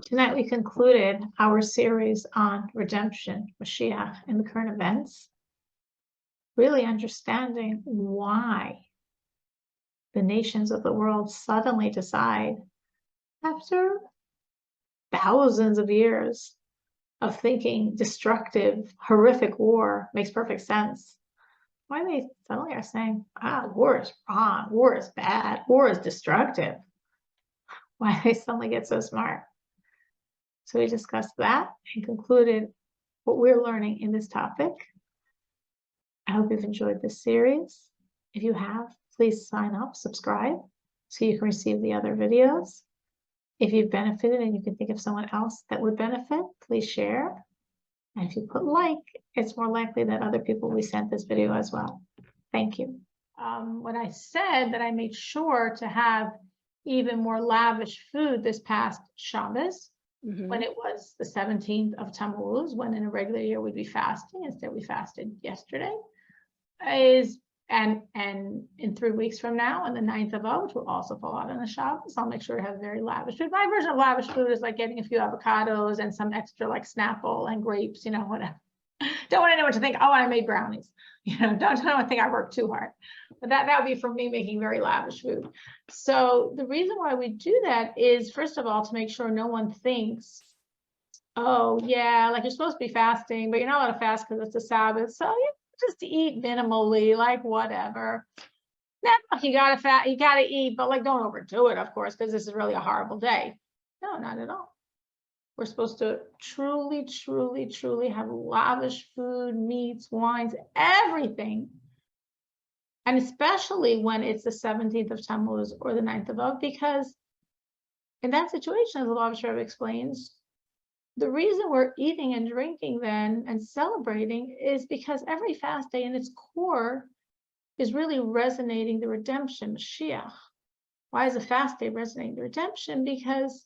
Tonight we concluded our series on redemption, Moshiach, and the current events, really understanding why the nations of the world suddenly decide, after thousands of years of thinking destructive, horrific war makes perfect sense, why they suddenly are saying, war is wrong, war is bad, war is destructive. Why they suddenly get so smart. So we discussed that and concluded what we're learning in this topic. I hope you've enjoyed this series. If you have, please sign up, subscribe, so you can receive the other videos. If you've benefited and you can think of someone else that would benefit, please share. And if you put like, it's more likely that other people will be sent this video as well. Thank you. When I said that I made sure to have even more lavish food this past Shabbos, when it was the 17th of Tammuz, when in a regular year we'd be fasting, instead we fasted yesterday, and in 3 weeks from now, on the 9th of Av, which will also fall out on the Shabbos, I'll make sure to have very lavish food. My version of lavish food is like getting a few avocados and some extra like Snapple and grapes, whatever. Don't want anyone to think, oh, I made brownies. Don't think I worked too hard. But that would be for me making very lavish food. So the reason why we do that is, first of all, to make sure no one thinks, oh, yeah, like you're supposed to be fasting, but you're not allowed to fast because it's a Sabbath. So you just eat minimally, like whatever. Now you gotta eat, but like don't overdo it, of course, because this is really a horrible day. No, not at all. We're supposed to truly, truly, truly have lavish food, meats, wines, everything. And especially when it's the 17th of Tammuz or the 9th of Av, because in that situation, as the Lavash Rebbe explains, the reason we're eating and drinking then and celebrating is because every fast day in its core is really resonating the redemption, Moshiach. Why is a fast day resonating the redemption? Because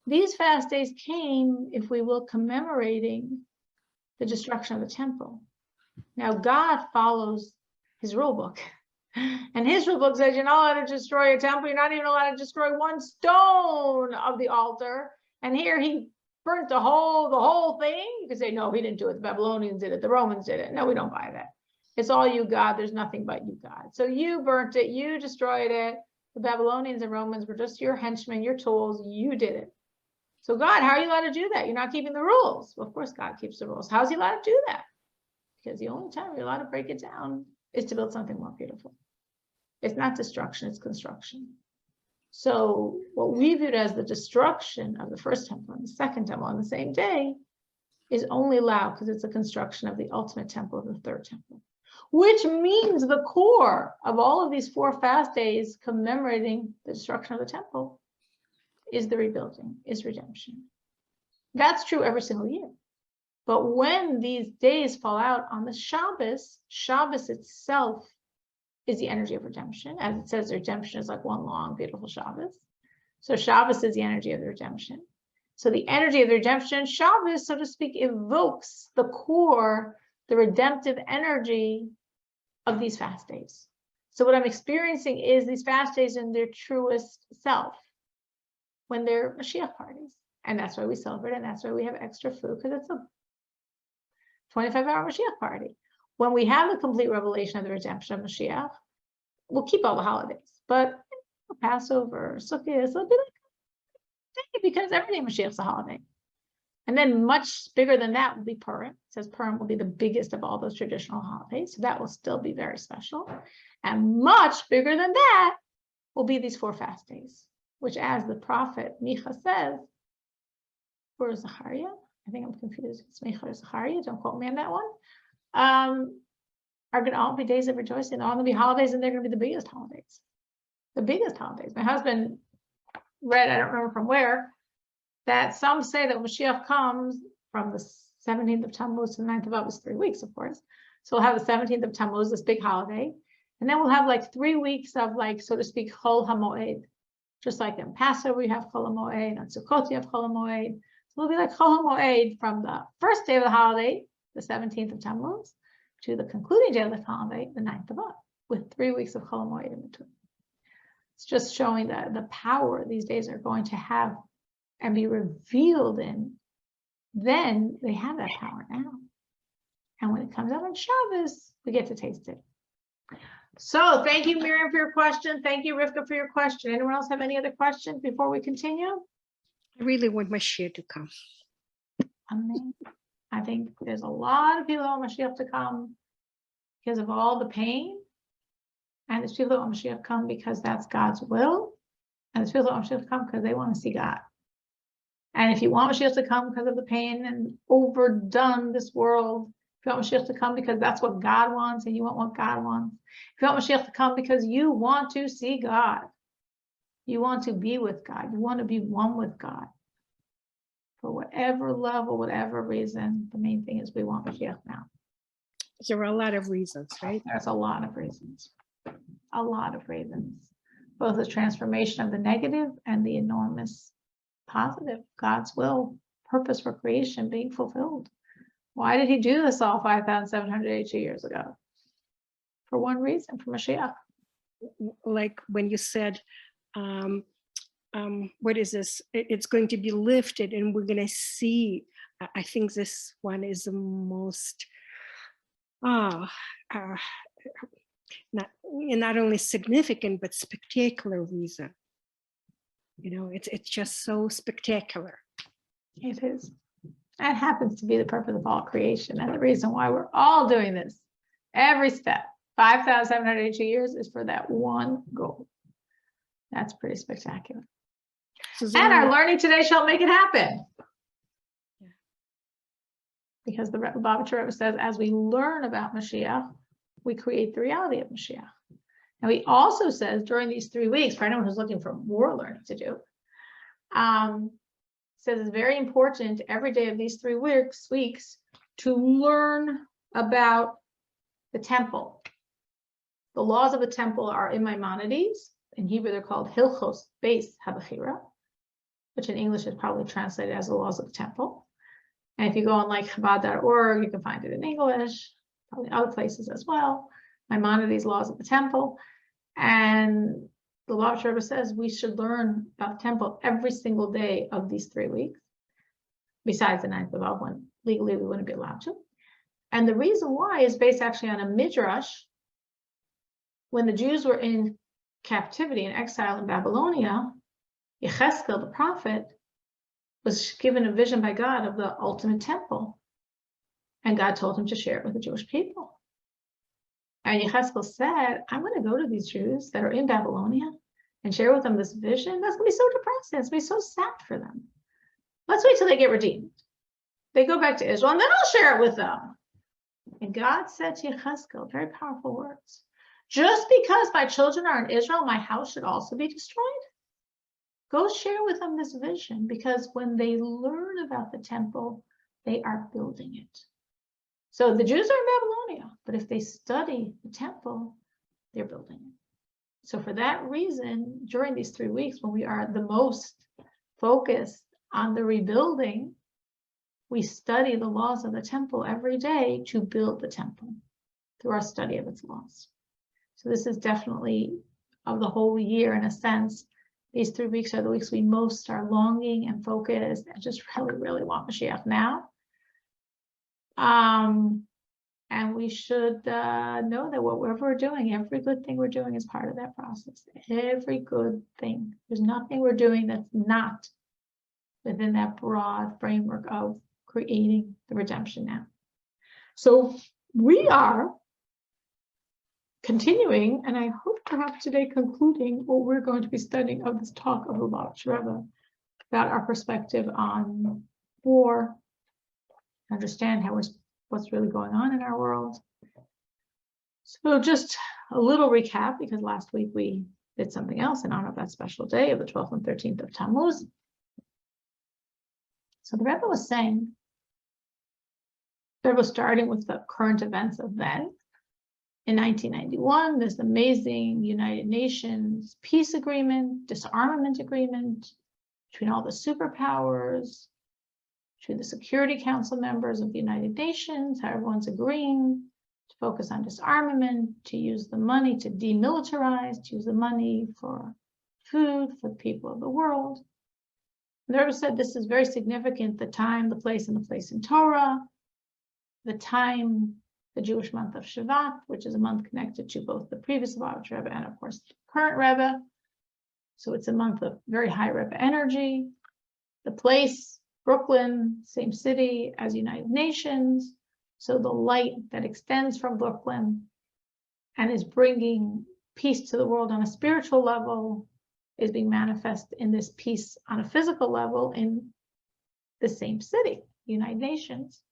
these fast days came, if we will, commemorating the destruction of the temple. Now, God follows his rule book. And his rule book says you're not allowed to destroy a temple. You're not even allowed to destroy one stone of the altar. And here he burnt the whole thing. You could say, no, he didn't do it. The Babylonians did it. The Romans did it. No, we don't buy that. It's all you, God. There's nothing but you, God. So you burnt it. You destroyed it. The Babylonians and Romans were just your henchmen, your tools. You did it. So God, how are you allowed to do that? You're not keeping the rules. Well, of course, God keeps the rules. How's he allowed to do that? Because the only time you're allowed to break it down is to build something more beautiful. It's not destruction, it's construction. So what we viewed as the destruction of the first temple and the second temple on the same day is only allowed because it's a construction of the ultimate temple of the third temple, which means the core of all of these 4 fast days commemorating the destruction of the temple is the rebuilding, is redemption. That's true every single year. But when these days fall out on the Shabbos, Shabbos itself is the energy of redemption. As it says, redemption is like one long, beautiful Shabbos. So Shabbos is the energy of the redemption. So the energy of the redemption, Shabbos, so to speak, evokes the core, the redemptive energy of these fast days. So what I'm experiencing is these fast days in their truest self, when they're Moshiach parties. And that's why we celebrate, and that's why we have extra food, because it's a 25-hour Moshiach party. When we have the complete revelation of the redemption of Moshiach, we'll keep all the holidays. But Passover, Sukkot, it'll be like, because every day Moshiach's a holiday. And then much bigger than that will be Purim. It says Purim will be the biggest of all those traditional holidays. So that will still be very special. And much bigger than that will be these 4 fast days, which, as the prophet Micha says, or Zechariah, I think I'm confused. It's Micha or Zechariah, don't quote me on that one, are going to all be days of rejoicing. They're all going to be holidays, and they're going to be the biggest holidays. The biggest holidays. My husband read, I don't remember from where, that some say that Moshiach comes from the 17th of Tammuz to the 9th of Av, 3 weeks, of course. So we'll have the 17th of Tammuz, this big holiday. And then we'll have like 3 weeks of, like, so to speak, Chol HaMoed. Just like in Passover, we have Chol HaMoed. On Sukkot, you have Chol HaMoed. So it'll be like Chol HaMoed from the first day of the holiday, the 17th of Tammuz, to the concluding day of the holiday, the 9th of Av, with 3 weeks of Chol HaMoed in between. It's just showing the power these days are going to have and be revealed in, then they have that power now. And when it comes out on Shabbos, we get to taste it. So thank you, Miriam, for your question. Thank you, Rivka, for your question. Anyone else have any other questions before we continue? I really want Moshiach to come. Amen. I think there's a lot of people that want Moshiach to come because of all the pain. And there's people that want Moshiach to come because that's God's will. And there's people that want Moshiach to come because they want to see God. And if you want Moshiach to come because of the pain and overdone this world, if you want Moshiach to come because that's what God wants and you want what God wants, if you want Moshiach to come because you want to see God, you want to be with God, you want to be one with God, for whatever level, whatever reason, the main thing is we want Moshiach now. There are a lot of reasons, right? There's a lot of reasons. A lot of reasons. Both the transformation of the negative and the enormous positive. God's will, purpose for creation being fulfilled. Why did he do this all 5,782 years ago? For one reason, for Moshiach. Like when you said, what is this? It's going to be lifted and we're going to see. I think this one is the most, not only significant, but spectacular reason. You know, it's just so spectacular. It is. That happens to be the purpose of all creation. And the reason why we're all doing this, every step, 5,782 years is for that one goal. That's pretty spectacular. And our learning today shall make it happen. Yeah. Because the Rebbe says, as we learn about Mashiach, we create the reality of Mashiach. And he also says during these 3 weeks, for anyone who's looking for more learning to do, says it's very important every day of these 3 weeks to learn about the temple. The laws of the temple are in Maimonides. In Hebrew, they're called Hilchos Beis Habachira, which in English is probably translated as the laws of the temple. And if you go on like Chabad.org, you can find it in English, probably other places as well. Maimonides' laws of the temple. And the Lubavitcher Rebbe says we should learn about the temple every single day of these 3 weeks, besides the 9th of Av, when legally we wouldn't be allowed to. And the reason why is based actually on a midrash. When the Jews were in captivity and exile in Babylonia, Yecheskel, the prophet, was given a vision by God of the ultimate temple. And God told him to share it with the Jewish people. And Yecheskel said, I'm going to go to these Jews that are in Babylonia and share with them this vision. That's going to be so depressing. It's going to be so sad for them. Let's wait till they get redeemed. They go back to Israel, and then I'll share it with them. And God said to Yecheskel, very powerful words, just because my children are in Israel, my house should also be destroyed. Go share with them this vision, because when they learn about the temple, they are building it. So the Jews are in Babylonia, but if they study the temple, they're building it. So for that reason, during these 3 weeks, when we are the most focused on the rebuilding, we study the laws of the temple every day to build the temple through our study of its laws. So this is definitely, of the whole year, in a sense, these 3 weeks are the weeks we most are longing and focused and just really, really want Mashiach now. And we should know that whatever we're doing, every good thing we're doing is part of that process. Every good thing. There's nothing we're doing that's not within that broad framework of creating the redemption now. So we are continuing, and I hope perhaps today concluding what we're going to be studying of this talk of the Lubavitcher Rebbe about our perspective on war, understand what's really going on in our world. So just a little recap, because last week we did something else in honor of that special day of the 12th and 13th of Tammuz. So the Rebbe was saying, the Rebbe was starting with the current events of then. In 1991, this amazing United Nations peace agreement, disarmament agreement between all the superpowers, between the Security Council members of the United Nations, how everyone's agreeing to focus on disarmament, to use the money to demilitarize, to use the money for food for the people of the world. The Rebbe said this is very significant, the time, the place, and the place in Torah. The time, the Jewish month of Shevat, which is a month connected to both the previous Lubavitch Rebbe and, of course, the current Rebbe. So it's a month of very high Rebbe energy. The place, Brooklyn, same city as United Nations. So the light that extends from Brooklyn and is bringing peace to the world on a spiritual level is being manifest in this peace on a physical level in the same city, United Nations.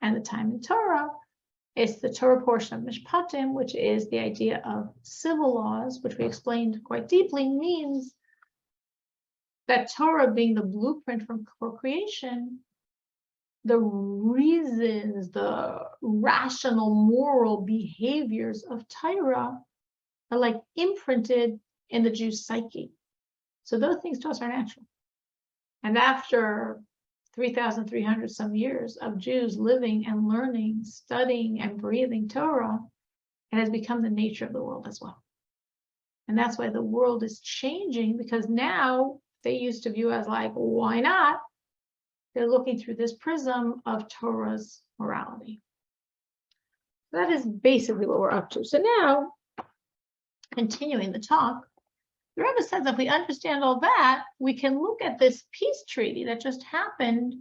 And the time in Torah is the Torah portion of Mishpatim, which is the idea of civil laws, which we explained quite deeply, means that Torah being the blueprint for creation, the reasons, the rational moral behaviors of Torah are like imprinted in the Jew's psyche. So those things to us are natural. And after 3,300 some years of Jews living and learning, studying and breathing Torah, it has become the nature of the world as well. And that's why the world is changing, because now they used to view as like, why not? They're looking through this prism of Torah's morality. That is basically what we're up to. So now, continuing the talk, the Rebbe says if we understand all that, we can look at this peace treaty that just happened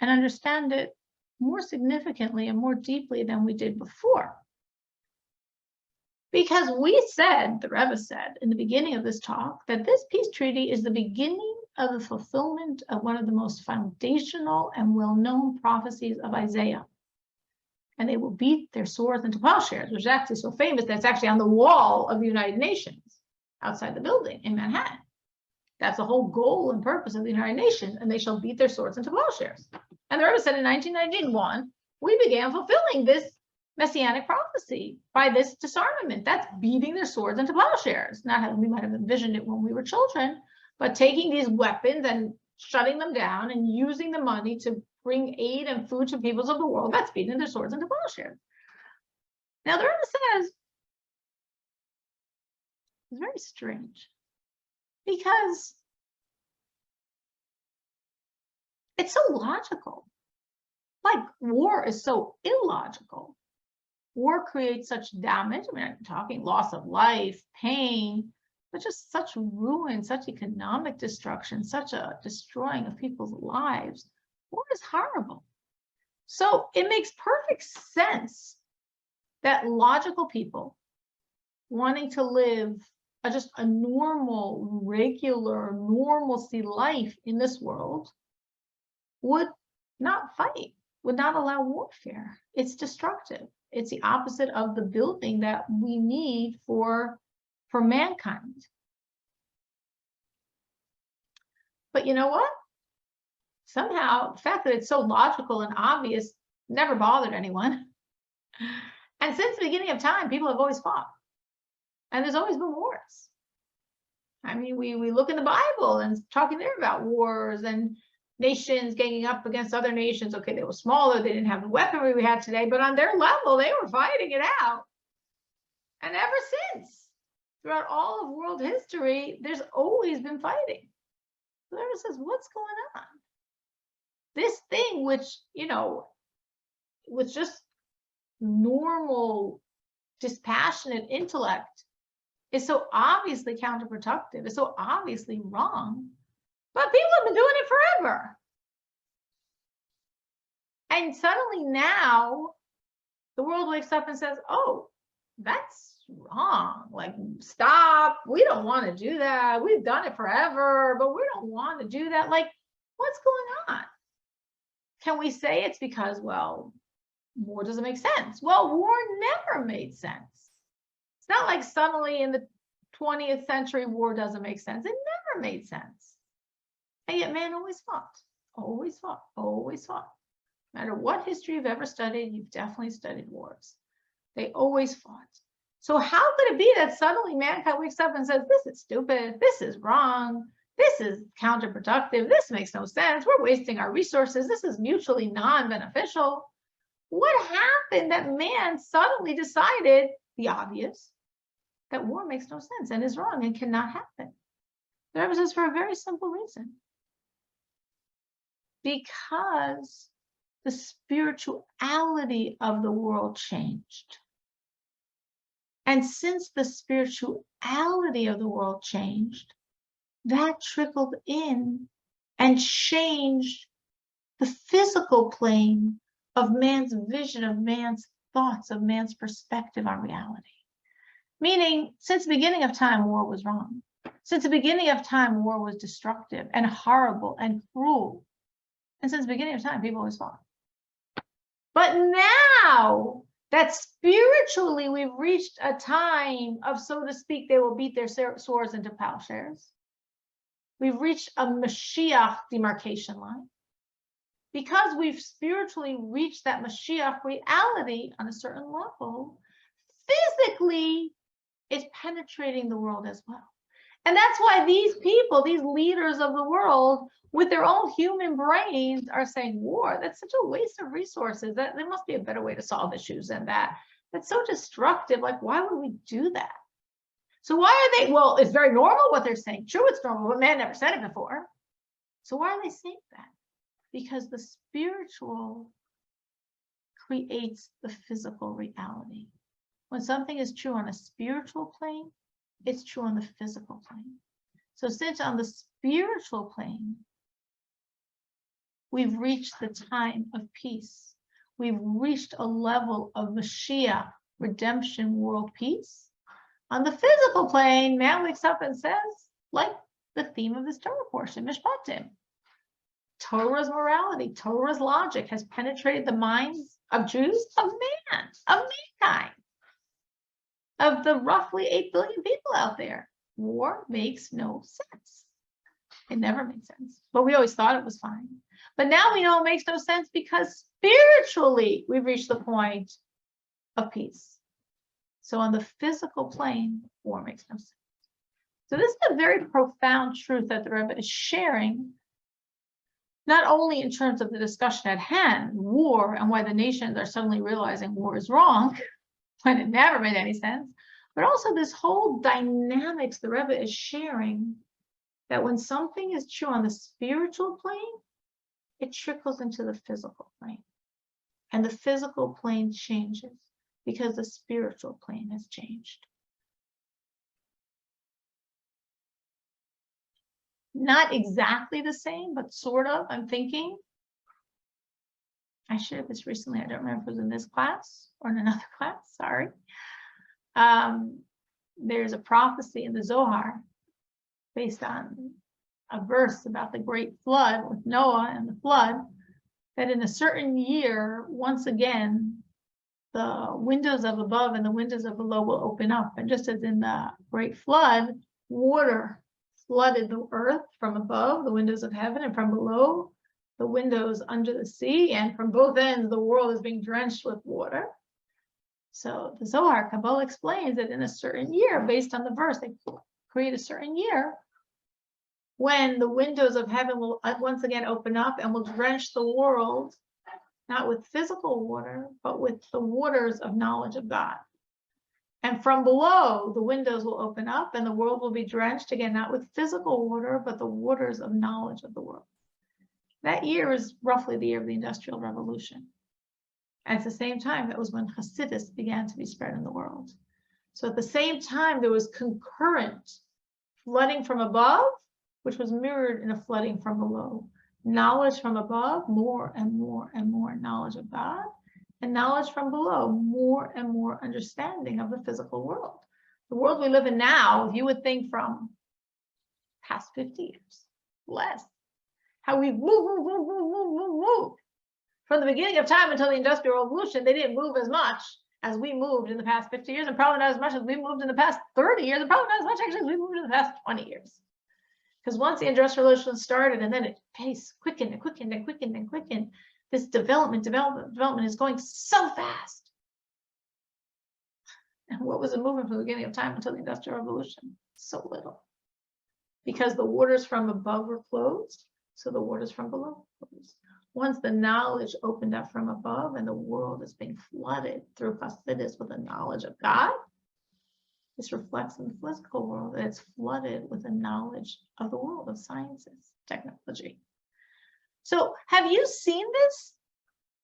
and understand it more significantly and more deeply than we did before. Because we said, the Rebbe said in the beginning of this talk, that this peace treaty is the beginning of the fulfillment of one of the most foundational and well-known prophecies of Isaiah. And they will beat their swords into plowshares, which is actually so famous that it's actually on the wall of the United Nations outside the building in Manhattan. That's the whole goal and purpose of the United Nations, and they shall beat their swords into plowshares. And the Rebbe said in 1991, we began fulfilling this messianic prophecy by this disarmament. That's beating their swords into plowshares. Not how we might have envisioned it when we were children, but taking these weapons and shutting them down and using the money to bring aid and food to peoples of the world. That's beating their swords into plowshares. Now the Rebbe says, it's very strange, because it's so logical. Like war is so illogical. War creates such damage. I mean, I'm talking loss of life, pain, but just such ruin, such economic destruction, such a destroying of people's lives. War is horrible. So it makes perfect sense that logical people wanting to live just a normal, regular, normalcy life in this world would not fight, would not allow warfare. It's destructive. It's the opposite of the building that we need for mankind. But you know what? Somehow, the fact that it's so logical and obvious never bothered anyone. And since the beginning of time, people have always fought. And there's always been wars. I mean, we look in the Bible and talking there about wars and nations ganging up against other nations. Okay, they were smaller, they didn't have the weaponry we have today, but on their level, they were fighting it out. And ever since, throughout all of world history, there's always been fighting. So the Rebbe says, what's going on? This thing which, you know, with just normal, dispassionate intellect is so obviously counterproductive, is so obviously wrong, but people have been doing it forever. And suddenly now, the world wakes up and says, oh, that's wrong. Like, stop. We don't want to do that. We've done it forever, but we don't want to do that. Like, what's going on? Can we say it's because, well, war doesn't make sense? Well, war never made sense. It's not like suddenly in the 20th century, war doesn't make sense. It never made sense. And yet man always fought, always fought, always fought. No matter what history you've ever studied, you've definitely studied wars. They always fought. So how could it be that suddenly mankind wakes up and says, this is stupid, this is wrong, this is counterproductive, this makes no sense, we're wasting our resources, this is mutually non-beneficial? What happened that man suddenly decided the obvious, that war makes no sense and is wrong and cannot happen? The Rebbe says for a very simple reason. Because the spirituality of the world changed. And since the spirituality of the world changed, that trickled in and changed the physical plane of man's vision, of man's thoughts, of man's perspective on reality. Meaning, since the beginning of time, war was wrong. Since the beginning of time, war was destructive and horrible and cruel. And since the beginning of time, people always fought. But now that spiritually we've reached a time of, so to speak, they will beat their swords into plowshares. We've reached a Moshiach demarcation line. Because we've spiritually reached that Moshiach reality on a certain level, physically it's penetrating the world as well. And that's why these people, these leaders of the world, with their own human brains, are saying war. That's such a waste of resources. That there must be a better way to solve issues than that. That's so destructive. Like, why would we do that? So why are they? Well, it's very normal what they're saying. True, it's normal, but man never said it before. So why are they saying that? Because the spiritual creates the physical reality. When something is true on a spiritual plane, it's true on the physical plane. So since on the spiritual plane, we've reached the time of peace, we've reached a level of Moshiach, redemption, world peace. On the physical plane, man wakes up and says, like the theme of this Torah portion, Mishpatim, Torah's morality, Torah's logic has penetrated the minds of Jews, of man, of mankind, of the roughly 8 billion people out there. War makes no sense. It never made sense. But we always thought it was fine. But now we know it makes no sense because spiritually we've reached the point of peace. So on the physical plane, war makes no sense. So this is a very profound truth that the Rebbe is sharing, not only in terms of the discussion at hand, war, and why the nations are suddenly realizing war is wrong, when it never made any sense, but also this whole dynamics the Rebbe is sharing, that when something is true on the spiritual plane, it trickles into the physical plane. And the physical plane changes because the spiritual plane has changed. Not exactly the same, but sort of, I'm thinking. I shared this recently. I don't remember if it was in this class or in another class, sorry. There's a prophecy in the Zohar based on a verse about the great flood with Noah and the flood, that in a certain year, once again, the windows of above and the windows of below will open up. And just as in the great flood, water flooded the earth from above, the windows of heaven, and from below, the windows under the sea, and from both ends, the world is being drenched with water. So the Zohar Kabbalah explains that in a certain year, based on the verse, they create a certain year when the windows of heaven will once again open up and will drench the world, not with physical water, but with the waters of knowledge of God. And from below, the windows will open up and the world will be drenched again, not with physical water, but the waters of knowledge of the world. That year is roughly the year of the Industrial Revolution. At the same time, that was when Hasidus began to be spread in the world. So at the same time, there was concurrent flooding from above, which was mirrored in a flooding from below. Knowledge from above, more and more and more knowledge of God, and knowledge from below, more and more understanding of the physical world. The world we live in now, if you would think from past 50 years, less, how we move. From the beginning of time until the Industrial Revolution, they didn't move as much as we moved in the past 50 years, and probably not as much as we moved in the past 30 years, and probably not as much actually as we moved in the past 20 years. Because once the Industrial Revolution started, and then it pace quickened and quickened and quickened and quickened, this development is going so fast. And what was it moving from the beginning of time until the Industrial Revolution? So little. Because the waters from above were closed, so the waters from below were closed. Once the knowledge opened up from above and the world is being flooded through Hasidus with the knowledge of God, this reflects in the physical world that it's flooded with the knowledge of the world of sciences, technology. So have you seen this?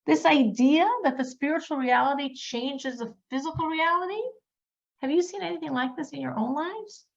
This idea that the spiritual reality changes the physical reality? Have you seen anything like this in your own lives?